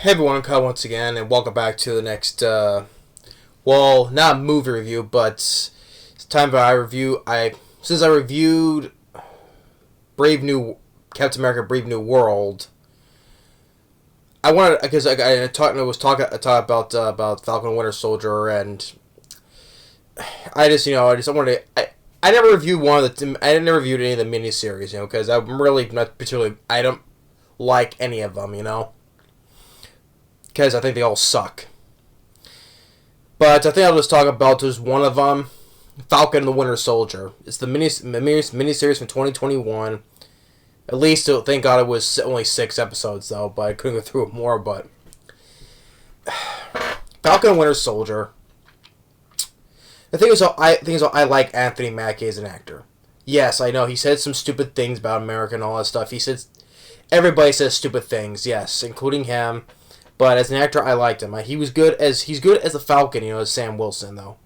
Hey everyone, Kyle once again, and welcome back to the next, well, not movie review, but it's time for since I reviewed Captain America Brave New World, I wanted, because I talked about Falcon and Winter Soldier, and I never reviewed I never reviewed any of the miniseries, because I'm really not particularly, I don't like any of them, because I think they all suck. But I think I'll just talk about just one of them, Falcon and the Winter Soldier. It's the miniseries from 2021. At least, thank God it was only 6 episodes, though, but I couldn't go through it more, but... Falcon and Winter Soldier. The thing is, I like Anthony Mackie as an actor. Yes, I know, he said some stupid things about America and all that stuff. Everybody says stupid things, yes, including him. But as an actor, I liked him. He's good as the Falcon, as Sam Wilson, though.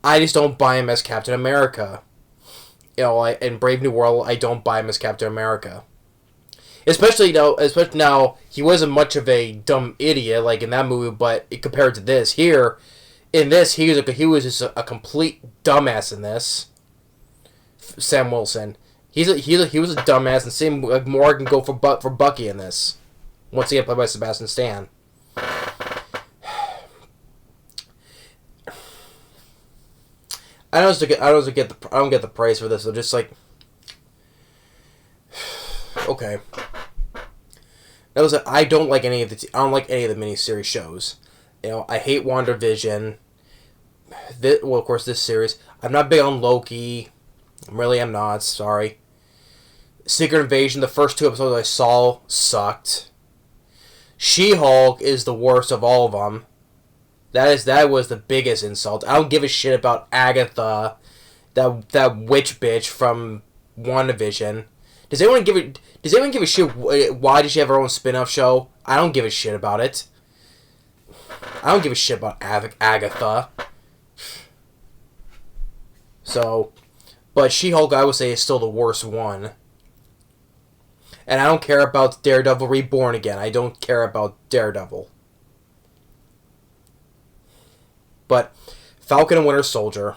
I just don't buy him as Captain America. In Brave New World, I don't buy him as Captain America. Especially now, he wasn't much of a dumb idiot like in that movie, but compared to this, he was just a complete dumbass in this. Sam Wilson, he was a dumbass, and same Morgan can go for Bucky in this. Once again, played by Sebastian Stan. I don't get the praise for this. So just like, okay, I don't like any of the miniseries shows. I hate WandaVision. Of course, this series. I'm not big on Loki. I'm not. Sorry. Secret Invasion. The first 2 episodes I saw sucked. She-Hulk is the worst of all of them. That was the biggest insult. I don't give a shit about Agatha, that witch bitch from WandaVision. Does anyone give a shit? Why did she have her own spin-off show? I don't give a shit about it. I don't give a shit about Agatha. So, but She-Hulk, I would say, is still the worst one. And I don't care about Daredevil Reborn again. I don't care about Daredevil. But Falcon and Winter Soldier.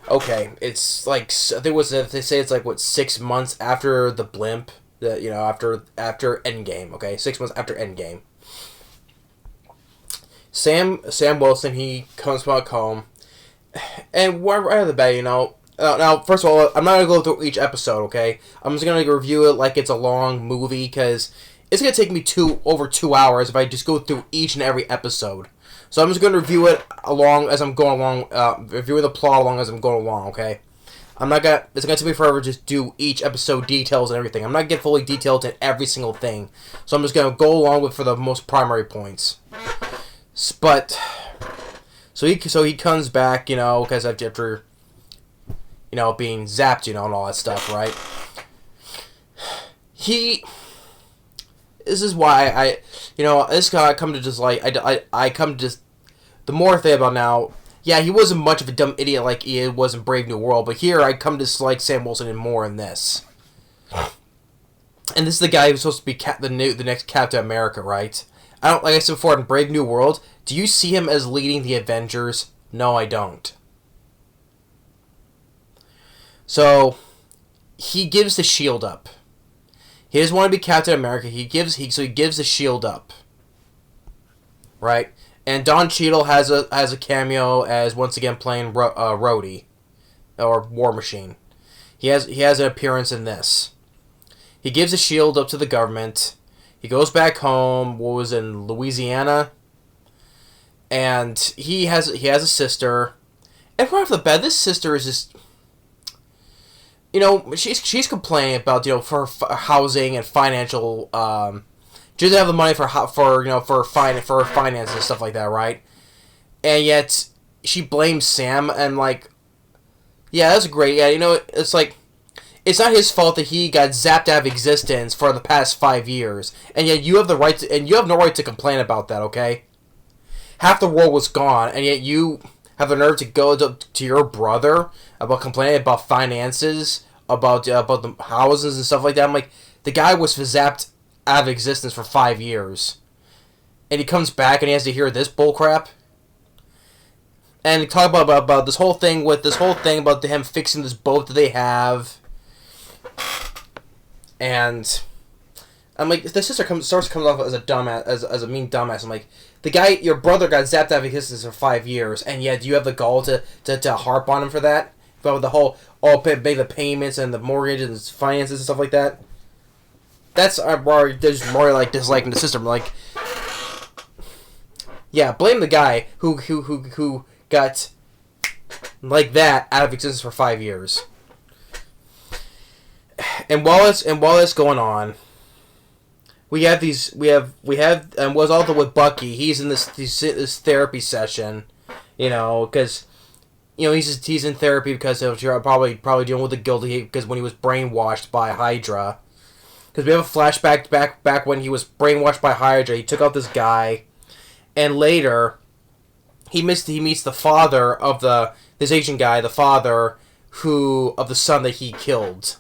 Okay, it's like they say it's like 6 months after the blimp. After Endgame. Okay, 6 months after Endgame. Sam Wilson, he comes back home, and right out of the bat, Now, first of all, I'm not going to go through each episode, okay? I'm just going to review it like it's a long movie, because it's going to take me over 2 hours if I just go through each and every episode. So I'm just going to review it along as I'm going along, review the plot along as I'm going along, okay? It's going to take me forever to just do each episode details and everything. I'm not getting fully detailed in every single thing. So I'm just going to go along for the most primary points. But, so he comes back, because after... being zapped, and all that stuff, right? This is why this guy I come to just like, I come to just, the more I think about now, yeah, he wasn't much of a dumb idiot like he was in Brave New World, but here I come to dislike Sam Wilson and more in this. And this is the guy who's supposed to be the next Captain America, right? Like I said before, in Brave New World, do you see him as leading the Avengers? No, I don't. So, he gives the shield up. He doesn't want to be Captain America. He gives the shield up. Right? And Don Cheadle has a cameo as, once again, playing Rhodey. Or War Machine. He has an appearance in this. He gives the shield up to the government. He goes back home, in Louisiana. And he has a sister. And right off the bat, this sister is just... she's complaining about for housing and financial. She doesn't have the money for finance and stuff like that, right? And yet she blames Sam and yeah, that's great. Yeah, it's like it's not his fault that he got zapped out of existence for the past 5 years, and yet you have the right to, and you have no right to complain about that. Okay, half the world was gone, and yet you have the nerve to go to your brother about complaining about finances, about the houses and stuff like that. I'm like, the guy was zapped out of existence for 5 years. and he comes back and he has to hear this bullcrap. And talk about this whole thing about him fixing this boat that they have. And I'm like, the sister starts coming off as a dumbass, as a mean dumbass. I'm like, the guy, your brother got zapped out of existence for 5 years, and yet do you have the gall to harp on him for that? About the whole, pay the payments and the mortgage and his finances and stuff like that. That's there's more like disliking the system. Like, yeah, blame the guy who got like that out of existence for 5 years. And while it's going on, we have was also with Bucky. He's in this therapy session, because he's in therapy because of probably dealing with the guilt because when he was brainwashed by Hydra. Because we have a flashback back when he was brainwashed by Hydra. He took out this guy, and later he meets the father of this Asian guy, the father of the son that he killed.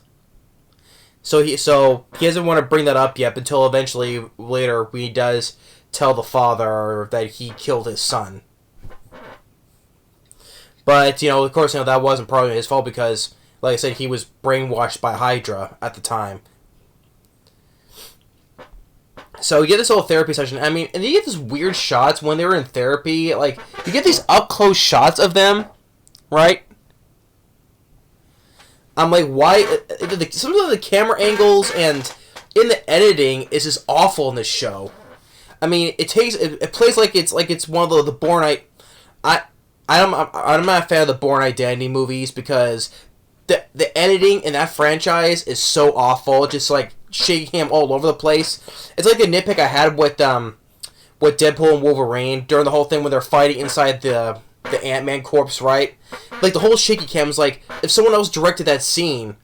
So he doesn't want to bring that up yet until eventually later he does tell the father that he killed his son. But of course that wasn't probably his fault because, like I said, he was brainwashed by Hydra at the time. So you get this whole therapy session. I mean, and you get these weird shots when they were in therapy. Like, you get these up-close shots of them, right? I'm like, why? Some of the camera angles and in the editing is just awful in this show. I mean, it plays like it's one of the Bourne. I'm not a fan of the Bourne Identity movies because the editing in that franchise is so awful. Just like shaking him all over the place. It's like a nitpick I had with Deadpool and Wolverine during the whole thing when they're fighting inside the Ant-Man corpse, right? Like the whole shaky cam is like if someone else directed that scene,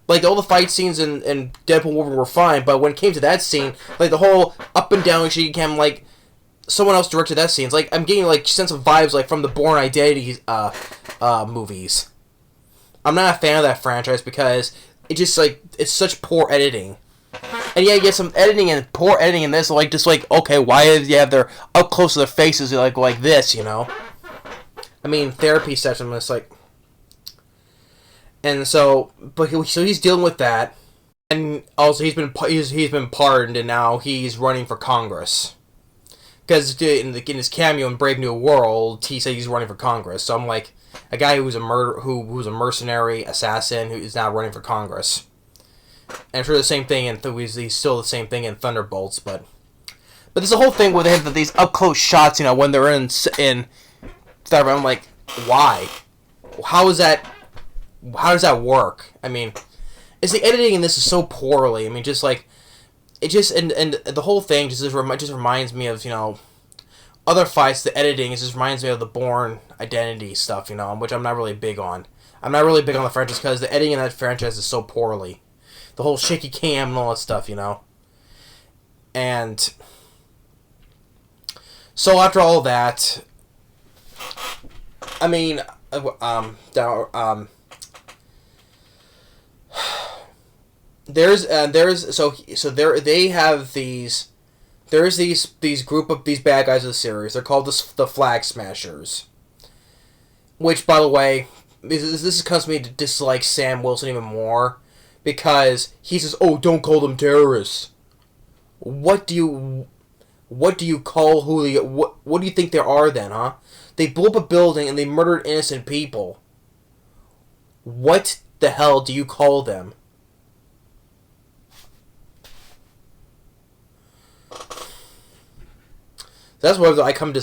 like all the fight scenes in Deadpool and Wolverine were fine, but when it came to that scene, like the whole up and down shaky cam, like someone else directed that scene. It's like I'm getting like sense of vibes like from the Bourne Identity movies. I'm not a fan of that franchise because it just like it's such poor editing. And yeah, you get some editing and poor editing in this, like just like okay, why do you have their up close to their faces like this, I mean, therapy session is like, and so he's dealing with that, and also he's been pardoned, and now he's running for Congress. Because in his cameo in Brave New World, he said he's running for Congress. So I'm like, a guy who's a mercenary assassin who is now running for Congress. And I'm sure the same thing, and he's still the same thing in Thunderbolts, but there's a whole thing where they have these up close shots, when they're in. I'm like, why? How does that work? I mean, it's the editing in this is so poorly. I mean, just like it just and the whole thing just reminds me of other fights. The editing just reminds me of the Bourne Identity stuff, which I'm not really big on. I'm not really big on the franchise because the editing in that franchise is so poorly. The whole shaky cam and all that stuff, and so after all that. I mean, there's these group of these bad guys of the series. They're called the Flag Smashers. Which, by the way, this causes me to dislike Sam Wilson even more because he says, "Oh, don't call them terrorists." What do you call what do you think they are then, huh? They blew up a building and they murdered innocent people. What the hell do you call them? That's why I come to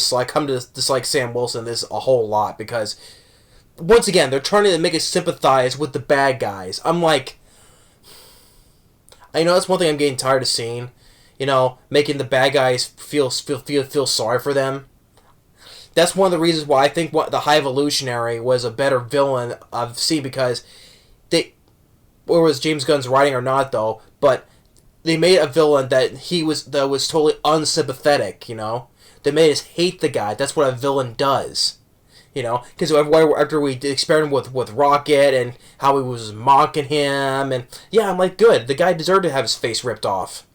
dislike Sam Wilson this a whole lot because once again they're trying to make us sympathize with the bad guys. I'm like, I know that's one thing I'm getting tired of seeing. Making the bad guys feel sorry for them. That's one of the reasons why I think the High Evolutionary was a better villain I've seen because or was James Gunn's writing or not though, but they made a villain that was totally unsympathetic. They made us hate the guy. That's what a villain does. Because after we experimented with Rocket and how he was mocking him, and yeah, I'm like, good. The guy deserved to have his face ripped off.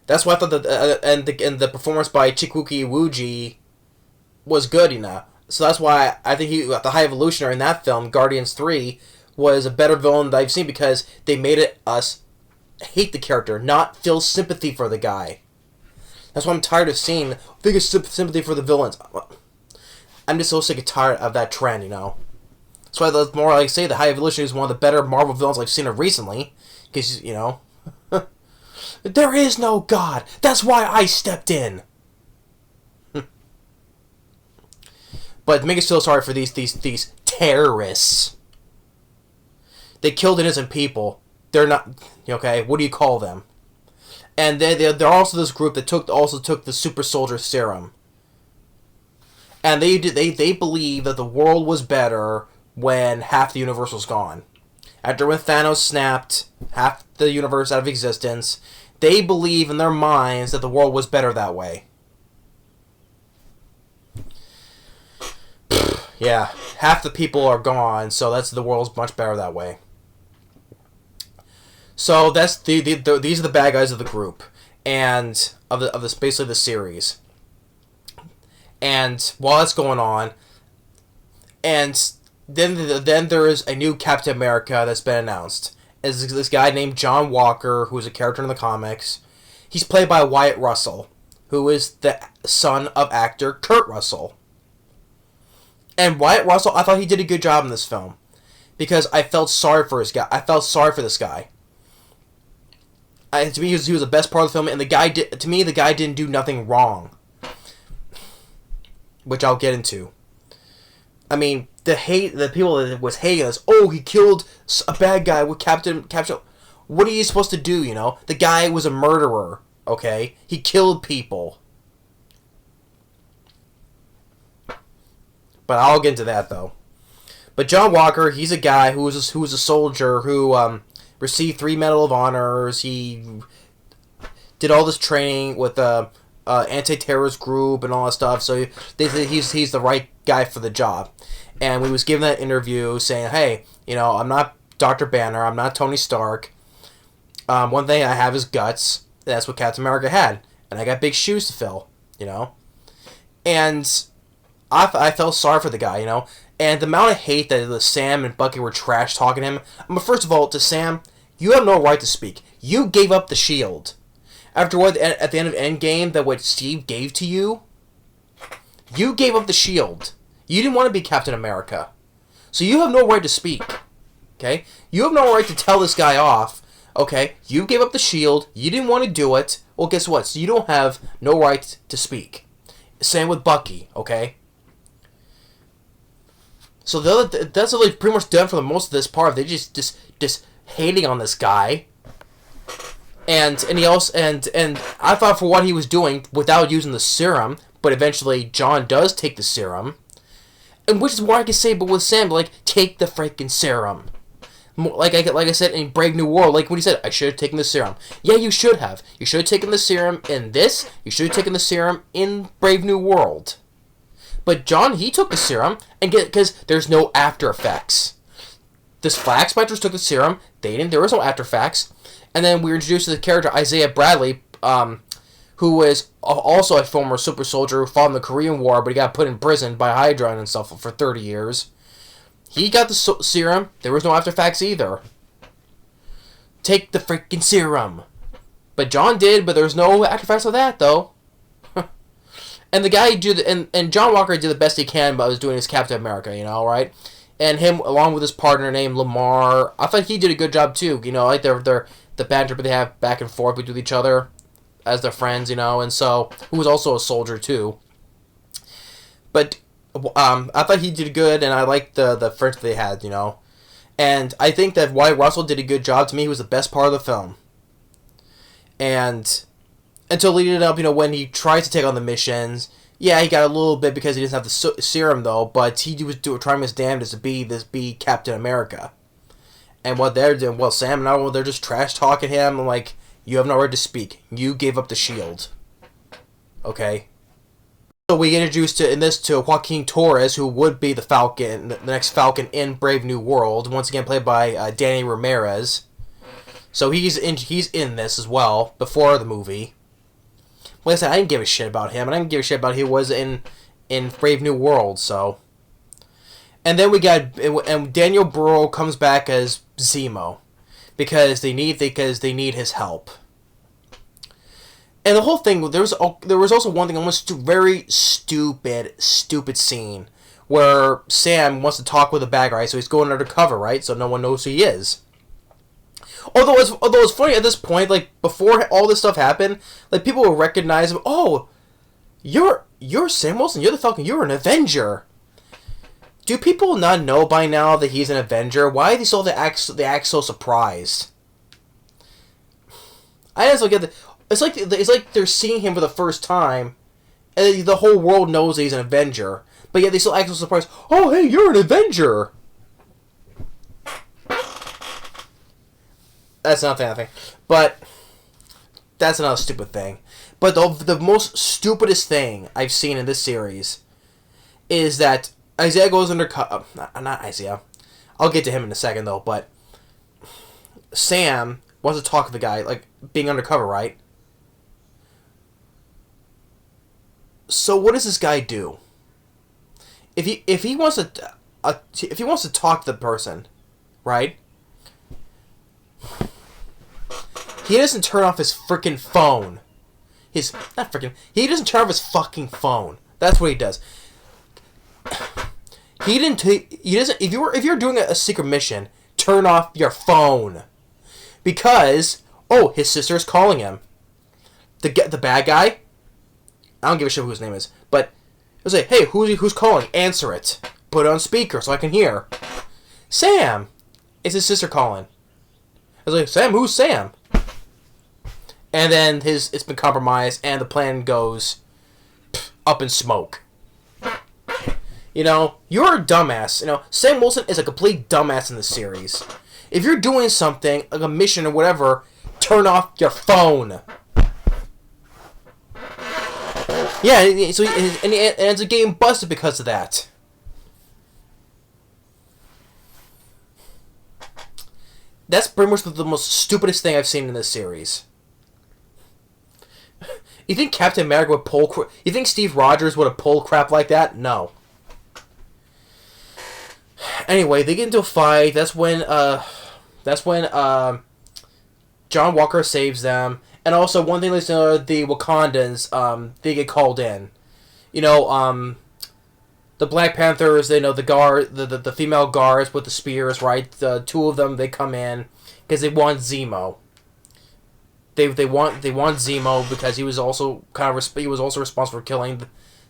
That's why I thought that and the performance by Chikuki Iwuji was good, So that's why I think the High Evolutionary in that film, Guardians 3, was a better villain that I've seen because they made us hate the character, not feel sympathy for the guy. That's why I'm tired of seeing biggest sympathy for the villains. I'm just so sick and tired of that trend, That's why the more I say, the High Evolutionary is one of the better Marvel villains I've seen recently. Because, there is no God. That's why I stepped in. But make us feel sorry for these terrorists. They killed innocent people. They're not okay. What do you call them? And they're also this group that took the super soldier serum. And they believe that the world was better when half the universe was gone. After when Thanos snapped half the universe out of existence, they believe in their minds that the world was better that way. Yeah, half the people are gone, so the world's much better that way. So that's these are the bad guys of the group, and of this basically the series. And while that's going on, and then there is a new Captain America that's been announced. It's this guy named John Walker, who's a character in the comics. He's played by Wyatt Russell, who is the son of actor Kurt Russell. And Wyatt Russell, I thought he did a good job in this film. Because I felt sorry for this guy. To me, he was the best part of the film, and the guy didn't do nothing wrong. Which I'll get into. I mean, the people that was hating us, he killed a bad guy with Captain. What are you supposed to do, The guy was a murderer, okay? He killed people. But I'll get into that, though. But John Walker, he's a guy who was a soldier who received 3 Medal of Honors. He did all this training with the anti-terrorist group and all that stuff. So he's the right guy for the job. And we was given that interview saying, hey, I'm not Dr. Banner. I'm not Tony Stark. One thing I have is guts. That's what Captain America had. And I got big shoes to fill, And I felt sorry for the guy, And the amount of hate that Sam and Bucky were trash talking him. But first of all, to Sam, you have no right to speak. You gave up the shield. After what, at the end of Endgame, that what Steve gave to you, you gave up the shield. You didn't want to be Captain America. So you have no right to speak. Okay? You have no right to tell this guy off. Okay? You gave up the shield. You didn't want to do it. Well, guess what? So you don't have no right to speak. Same with Bucky. Okay? So that's what they've pretty much done for the most of this part. They just hating on this guy. And he also and I thought for what he was doing without using the serum, but eventually John does take the serum. And which is why I can say, but with Sam, take the freaking serum. Like I said in Brave New World, like when he said, I should have taken the serum. Yeah, you should have. You should have taken the serum in this. You should have taken the serum in Brave New World. But John, he took the serum, and because there's no after effects. This Flag Smashers took the serum. They didn't. There was no after effects. And then we were introduced to the character Isaiah Bradley, who is also a former super soldier who fought in the Korean War, but he got put in prison by Hydra and stuff for 30 years. He got the serum. There was no after effects either. Take the freaking serum. But John did, but there was no after effects of that, though. And the guy and John Walker did the best he can, but was doing his Captain America, right? And him, along with his partner named Lamar, I thought he did a good job too. Like they're the banter they have back and forth with each other as their friends, and so who was also a soldier too. But I thought he did good, and I liked the friendship they had, And I think that Wyatt Russell did a good job. To me, he was the best part of the film. And until leading up, when he tried to take on the missions, yeah, he got a little bit because he didn't have the serum, though, but he was trying his damnedest to be Captain America. And what they're doing, Sam and I, they're just trash-talking him, like, you have no right to speak. You gave up the shield. Okay? So we get introduced to Joaquin Torres, who would be the Falcon, the next Falcon in Brave New World, once again played by Danny Ramirez. So he's in this as well, before the movie. like I said, I didn't give a shit about him, and I didn't give a shit about who he was in Brave New World. So, and then we got and Daniel Bruhl comes back as Zemo because they need his help. And the whole thing, there was also one thing, almost very stupid scene where Sam wants to talk with a bad guy, so he's going undercover, right? So no one knows who he is. Although it's funny at this point, like before all this stuff happened, like people will recognize him. Oh, you're Sam Wilson. You're the Falcon. You're an Avenger. Do people not know by now that he's an Avenger? Why are they they act so surprised? I just don't get the. It's like they're seeing him for the first time, and the whole world knows that he's an Avenger, but yet they still act so surprised. Oh, hey, you're an Avenger. That's nothing. But that's another stupid thing. But the most stupidest thing I've seen in this series is that Isaiah goes undercover. Not Isaiah. I'll get to him in a second, though. But Sam wants to talk to the guy, like being undercover, right? So what does this guy do? If he wants to talk to the person, right? He doesn't turn off his freaking phone. He doesn't turn off his fucking phone. That's what he does. He doesn't. If you're doing a secret mission, turn off your phone, because his sister's calling him. The bad guy. I don't give a shit who his name is, but it'll say, "Hey, who's calling? Answer it. Put it on speaker so I can hear." Sam, it's his sister calling. I was like, "Sam, who's Sam?" And then it's been compromised, and the plan goes up in smoke. You're a dumbass. Sam Wilson is a complete dumbass in this series. If you're doing something, like a mission or whatever, turn off your phone. Yeah, so and it ends up getting busted because of that. That's pretty much the most stupidest thing I've seen in this series. You think Captain America would pull? You think Steve Rogers would have pulled crap like that? No. Anyway, they get into a fight. That's when John Walker saves them. And also, one thing is the Wakandans, they get called in. The Black Panthers, they know the female guards with the spears, right? The two of them, they come in because they want Zemo. They want Zemo because he was also responsible for killing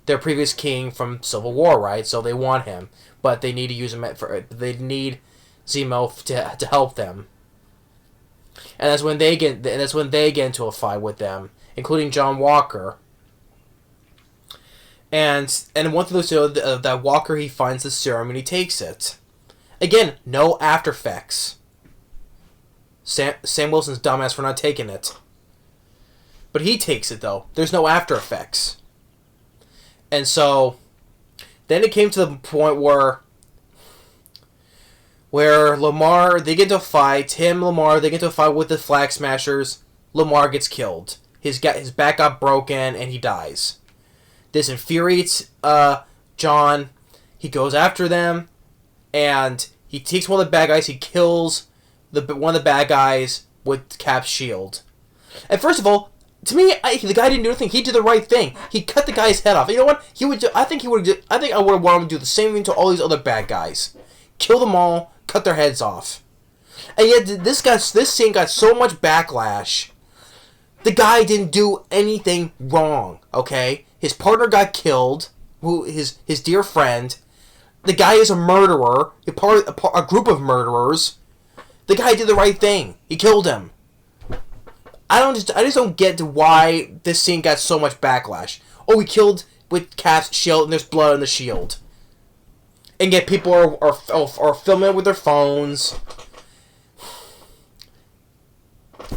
their previous king from Civil War, right? So they want him, but they need to use him they need Zemo to help them. And that's when they get into a fight with them, including John Walker. And one thing that Walker, he finds the serum and he takes it. Again, no after effects. Sam Wilson's dumbass for not taking it. But he takes it though. There's no after effects. And so then it came to the point where Lamar, they get into a fight. Lamar, they get into a fight with the Flag Smashers. Lamar gets killed. His back got broken and he dies. This infuriates John. He goes after them and he takes one of the bad guys. He kills one of the bad guys with Cap's shield. And first of all, to me, the guy didn't do anything. He did the right thing. He cut the guy's head off. You know what? I think I would have wanted him to do the same thing to all these other bad guys. Kill them all. Cut their heads off. And yet this scene got so much backlash. The guy didn't do anything wrong. Okay, his partner got killed. His dear friend. The guy is a murderer. A group of murderers. The guy did the right thing. He killed him. I just don't get why this scene got so much backlash. Oh, he killed with Cap's shield and there's blood on the shield. And yet people are filming it with their phones.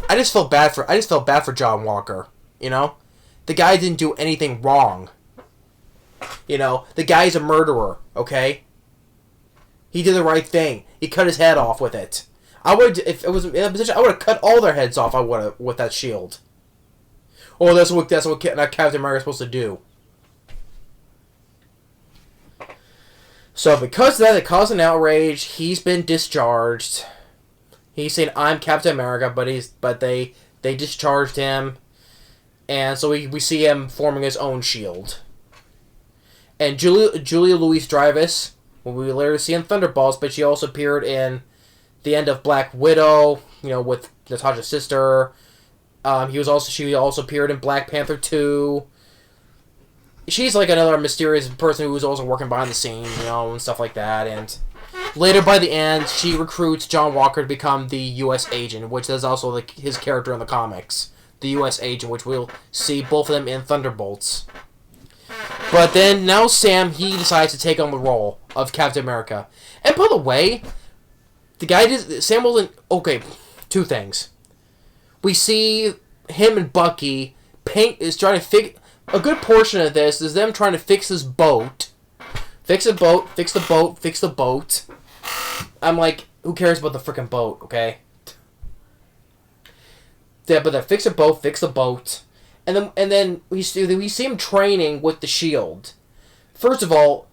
I just felt bad for John Walker. The guy didn't do anything wrong. The guy's a murderer. Okay, he did the right thing. He cut his head off with it. If it was in that position, I would have cut all their heads off. I would have with that shield. Oh, that's what Captain America is supposed to do. So because of that, it caused an outrage. He's been discharged. He's saying, "I'm Captain America," but they discharged him, and so we see him forming his own shield. And Julia Louis-Dreyfus, well, we later see in Thunderbolts, but she also appeared in the end of Black Widow, with Natasha's sister. She also appeared in Black Panther 2. She's like another mysterious person who was also working behind the scenes, and stuff like that. And later, by the end, she recruits John Walker to become the U.S. agent, which is also his character in the comics. The U.S. agent, which we'll see both of them in Thunderbolts. But then, now Sam, he decides to take on the role of Captain America. And by the way, Sam wasn't... Okay, two things. We see him and Bucky is trying to fix... A good portion of this is them trying to fix this boat. Fix the boat. I'm like, who cares about the freaking boat, okay? Yeah, but fix the boat. And then we see him training with the shield. First of all,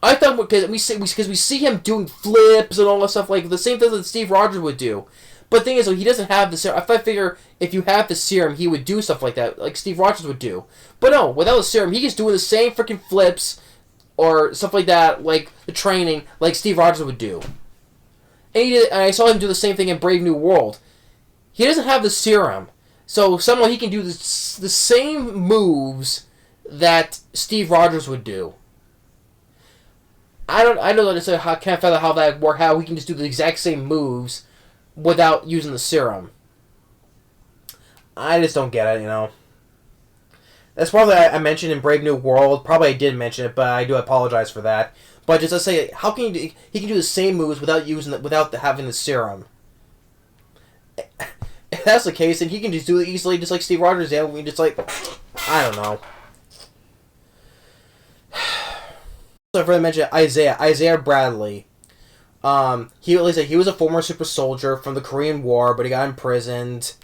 I thought because we see him doing flips and all that stuff, like the same thing that Steve Rogers would do. But the thing is, he doesn't have the serum. I figure if you have the serum, he would do stuff like that, like Steve Rogers would do. But no, without the serum, he's doing the same freaking flips or stuff like that, like the training, like Steve Rogers would do. And I saw him do the same thing in Brave New World. He doesn't have the serum, so somehow he can do the same moves that Steve Rogers would do. I don't understand can't fathom how that work. How he can just do the exact same moves without using the serum. I just don't get it. That's probably I mentioned in Brave New World. Probably I did mention it, but I do apologize for that. But just to say, how can he can do the same moves without having the serum? If that's the case, then he can just do it easily, just like Steve Rogers did. We just I don't know. So I forgot to mention Isaiah Bradley. He was a former super soldier from the Korean War, but he got imprisoned.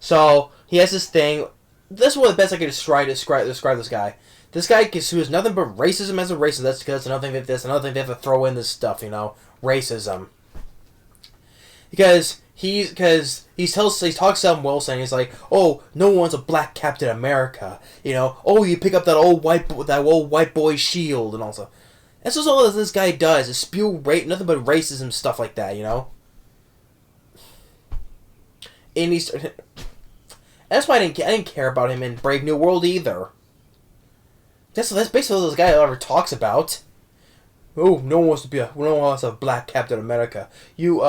So he has this thing. This is one of the best I could describe this guy. This guy who is nothing but racism as a racist. That's another thing they have to throw in this stuff. Racism. Because he talks to Sam Wilson. He's like, "Oh, no one's a black Captain America." "Oh, you pick up that old white boy shield and all stuff. That's just all this guy does is spew nothing but racism stuff like that. And that's why I didn't care about him in Brave New World either. That's basically all this guy ever talks about. "Oh, no one wants a black Captain America. You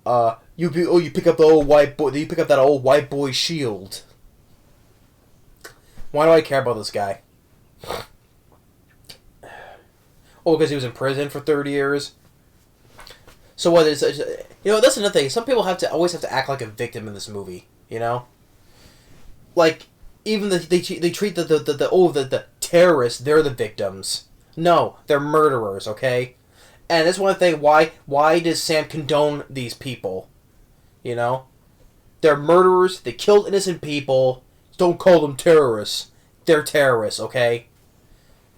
pick up the old white boy. You pick up that old white boy shield." Why do I care about this guy? Oh, because he was in prison for 30 years. So what is that's another thing. Some people always have to act like a victim in this movie. Like even they treat the terrorists. They're the victims. No, they're murderers. Okay. And that's one thing. Why does Sam condone these people? They're murderers. They killed innocent people. Don't call them terrorists. They're terrorists, okay?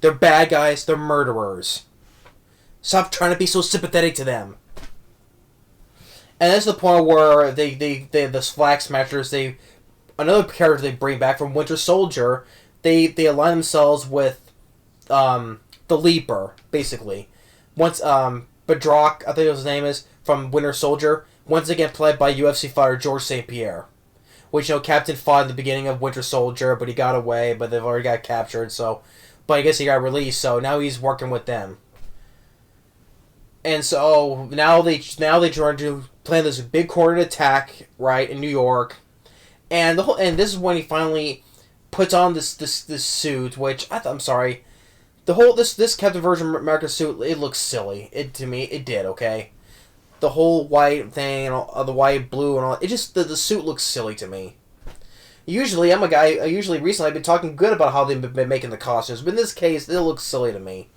They're bad guys. They're murderers. Stop trying to be so sympathetic to them. And that's the point where the Flag Smashers, another character they bring back from Winter Soldier, they align themselves with the Leaper, basically. Once Badrock, I think his name is, from Winter Soldier, once again played by UFC fighter George St. Pierre. Which, Captain fought in the beginning of Winter Soldier, but he got away, but they've already got captured, so... But I guess he got released, so now he's working with them. And so, now they try to plan this big coordinated attack, right, in New York. And this is when he finally puts on this suit, which, I'm sorry... This Captain Virgin America suit, it looks silly. To me, it did, okay? The whole white thing, and all, the white, blue, and all, it just, the suit looks silly to me. Usually, recently I've been talking good about how they've been making the costumes, but in this case, it looks silly to me.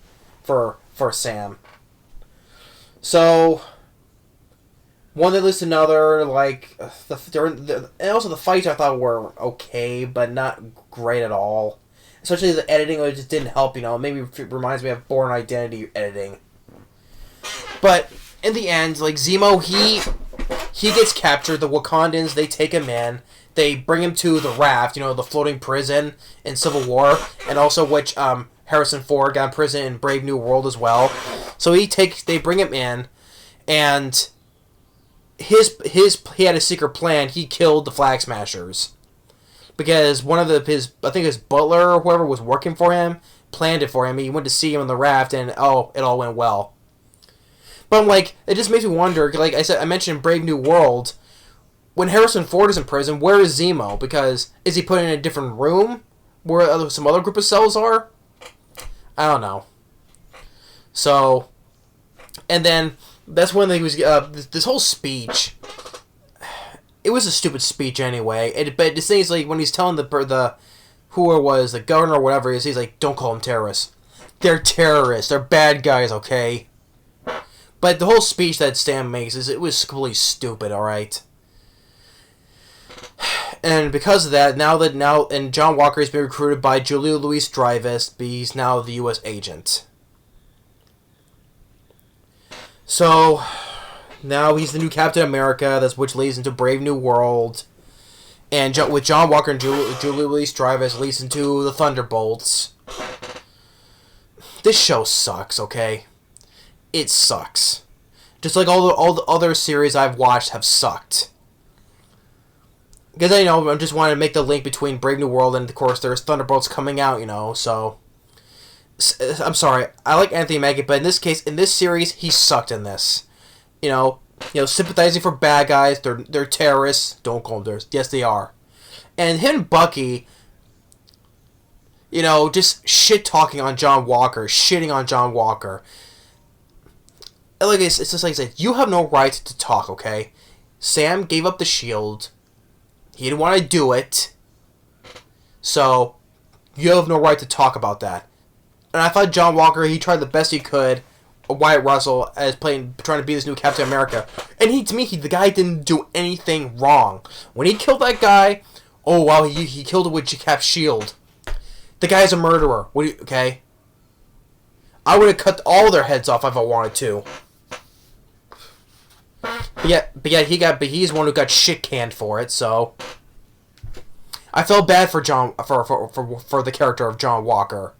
For Sam. So, one that leads to another. Like and also the fights I thought were okay, but not great at all. Especially the editing, it just didn't help. Maybe it reminds me of Born Identity editing. But in the end, like Zemo, he gets captured. The Wakandans, they take him in. They bring him to the raft, the floating prison in Civil War, and also which Harrison Ford got in prison in Brave New World as well. So they bring him in, and he had a secret plan. He killed the Flag Smashers because one of his butler or whoever was working for him planned it for him. He went to see him on the raft, and it all went well. But I'm like, it just makes me wonder. Like I mentioned Brave New World. When Harrison Ford is in prison, where is Zemo? Because is he put in a different room where some other group of cells are? I don't know. So, and then that's when he was this whole speech. It was a stupid speech anyway. But the thing is, like when he's telling the who it was, the governor or whatever he is, he's like, don't call them terrorists. They're terrorists. They're bad guys. Okay. But the whole speech that Stan makes it was completely stupid. All right. And because of that, and John Walker has been recruited by Julia Louis-Dreyfus, he's now the U.S. agent. So, now he's the new Captain America, which leads into Brave New World. And with John Walker and Julia Louis-Dreyfus leads into the Thunderbolts. This show sucks, okay? It sucks. Just like all the other series I've watched have sucked. Because I just wanted to make the link between Brave New World and, of course, there's Thunderbolts coming out, so... I'm sorry, I like Anthony Mackie, but in this case, in this series, he sucked in this. Sympathizing for bad guys, they're terrorists, don't call them terrorists, yes they are. And him and Bucky, just shit-talking on John Walker, shitting on John Walker. Like, it's just like I said, you have no right to talk, okay? Sam gave up the shield. He didn't want to do it. So, you have no right to talk about that. And I thought John Walker, he tried the best he could. Wyatt Russell, as trying to be this new Captain America. And to me, the guy didn't do anything wrong. When he killed that guy, oh wow, he killed it with Cap's shield. The guy's a murderer. Okay? I would have cut all their heads off if I wanted to. But he's one who got shit canned for it, so I felt bad for for the character of John Walker.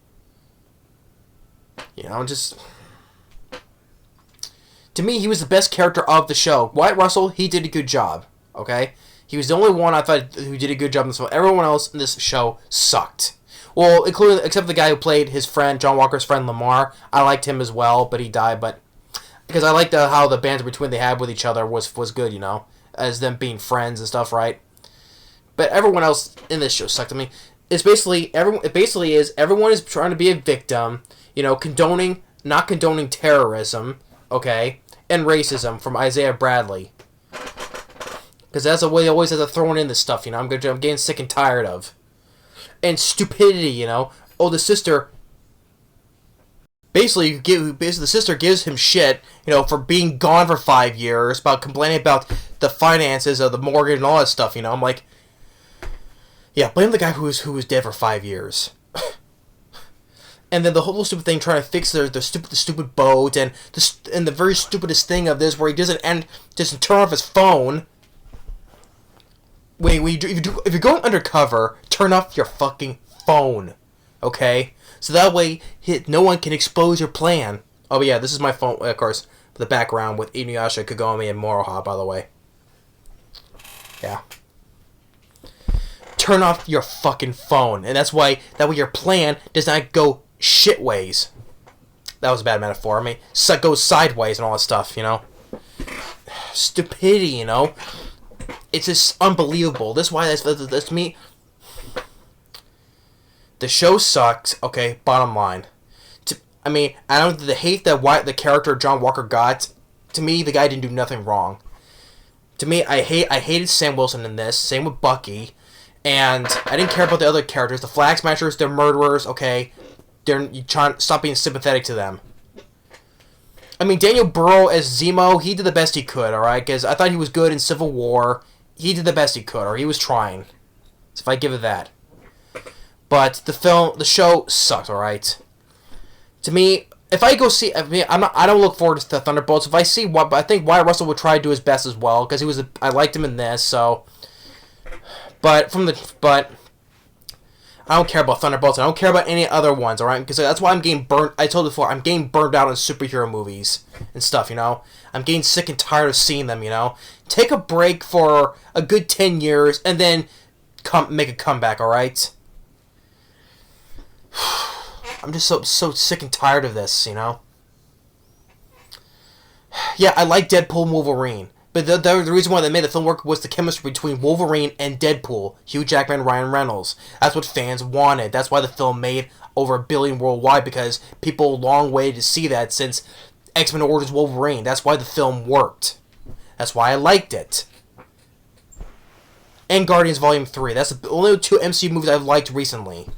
To me, he was the best character of the show. Wyatt Russell, he did a good job, okay? He was the only one I thought who did a good job in this film. Everyone else in this show sucked. Well, except the guy who played his friend, John Walker's friend Lamar. I liked him as well, but he died, because I liked how the banter between they had with each other was good, as them being friends and stuff, right? But everyone else in this show sucked. I mean, it basically is everyone is trying to be a victim, not condoning terrorism, okay, and racism from Isaiah Bradley. Because that's the way he always has to throw in this stuff, I'm getting sick and tired of. And stupidity, oh, the sister... Basically, the sister gives him shit, for being gone for 5 years, about complaining about the finances of the mortgage and all that stuff, I'm like, yeah, blame the guy who was dead for 5 years. And then the whole stupid thing trying to fix the stupid boat, and the very stupidest thing of this, where he doesn't turn off his phone. If you're going undercover, turn off your fucking phone, okay? So that way, no one can expose your plan. Oh yeah, this is my phone, of course, the background with Inuyasha, Kagome, and Moroha, by the way. Yeah. Turn off your fucking phone, and that way your plan does not go shitways. That was a bad metaphor. I mean, goes sideways and all that stuff, Stupidity, It's just unbelievable. That's why that's me. The show sucks, okay, bottom line. I don't the hate that the character John Walker got, to me, the guy didn't do nothing wrong. To me, I hated Sam Wilson in this, same with Bucky, and I didn't care about the other characters. The Flag Smashers, they're murderers, okay, you trying stop being sympathetic to them. I mean, Daniel Bruhl as Zemo, he did the best he could, alright? Because I thought he was good in Civil War. He did the best he could, or he was trying. So if I give it that. But the show sucked, alright? To me, if I go see, I don't look forward to the Thunderbolts. If I see what, I think Wyatt Russell would try to do his best as well, because I liked him in this, so. But I don't care about Thunderbolts. I don't care about any other ones, alright? Because that's why I'm getting burnt. I told you before, I'm getting burned out on superhero movies and stuff, you know? I'm getting sick and tired of seeing them, you know? Take a break for a good 10 years and then make a comeback, alright? I'm just so sick and tired of this, you know? Yeah, I like Deadpool and Wolverine. But the reason why they made the film work was the chemistry between Wolverine and Deadpool. Hugh Jackman, Ryan Reynolds. That's what fans wanted. That's why the film made over $1 billion worldwide, because people long waited to see that since X-Men Origins Wolverine. That's why the film worked. That's why I liked it. And Guardians Volume 3. That's the only 2 MCU movies I've liked recently.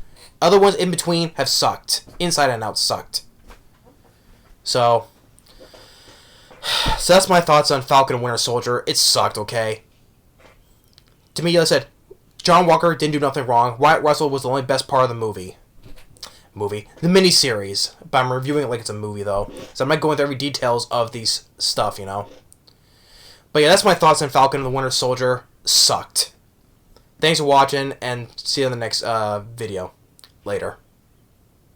Other ones in between have sucked. Inside and Out sucked. So that's my thoughts on Falcon and Winter Soldier. It sucked, okay? To me, like I said, John Walker didn't do nothing wrong. Wyatt Russell was the only best part of the movie. The miniseries. But I'm reviewing it like it's a movie, though. So I'm not going through every details of these stuff, you know? But yeah, that's my thoughts on Falcon and the Winter Soldier. Sucked. Thanks for watching, and see you in the next video. Later.